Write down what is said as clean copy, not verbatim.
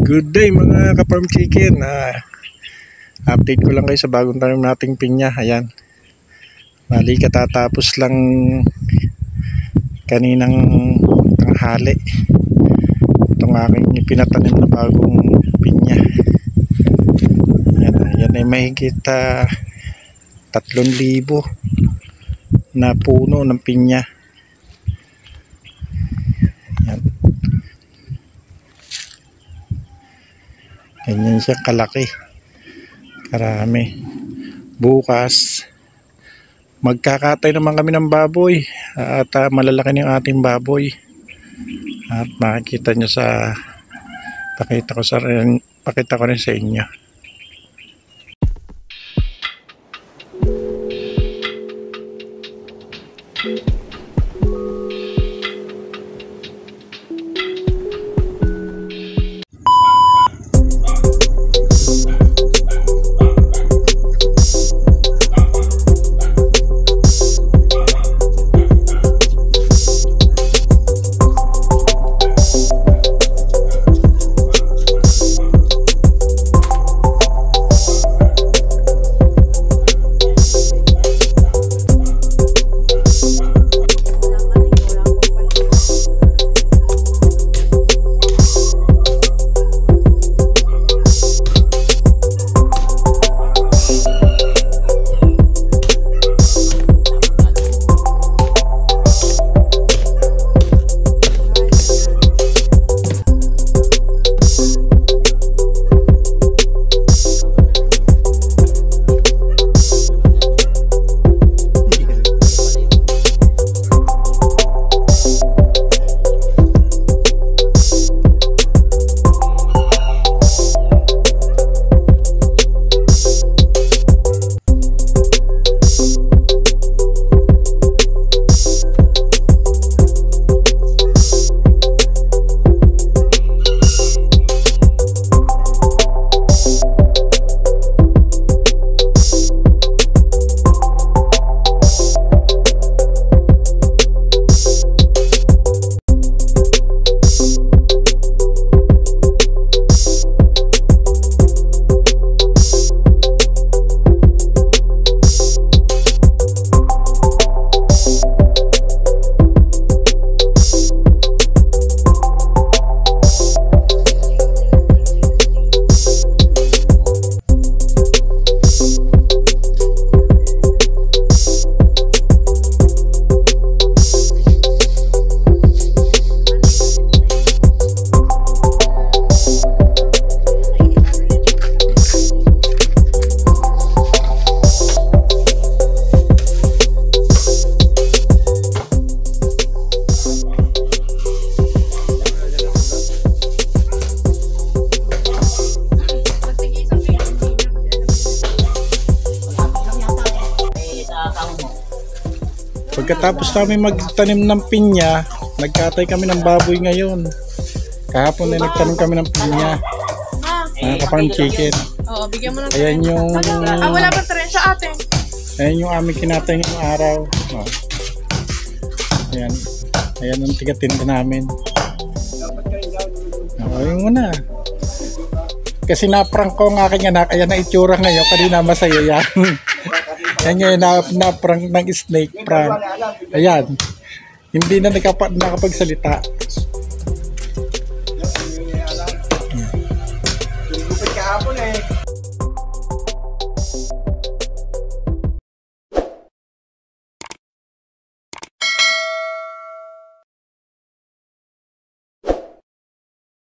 Good day mga ka-farm chicken. Update ko lang kayo sa bagong tanim nating pinya. Ayan. Bali katatapos lang kaninang tanghali. Itong aking pinatanim na bagong pinya. Ayan ay mahigit 3,000 na puno ng pinya. Ayan. Ganyan siya kalaki, karami. Bukas magkakatay naman kami ng baboy at malalaki ng ating baboy at makikita nyo sa pakita ko rin sa inyo. Pagkatapos namin magtanim ng pinya, nagkatay kami ng baboy ngayon. Kahapon na nagtanim kami ng pinya. Mga ka-farm chicken. Oo, bigyan mo ng ayan yung... wala pa rin sa atin. Ayan yung aming kinatay ngayong araw. Ayan. Ayan ang tigatinda namin. Ayun muna. Kasi na-prank ko ang aking anak. Ayan na itsura ngayon. Kanina masaya yan. Yan yung na-prank ng snake prank. Ayan. Hindi na nakapagsalita.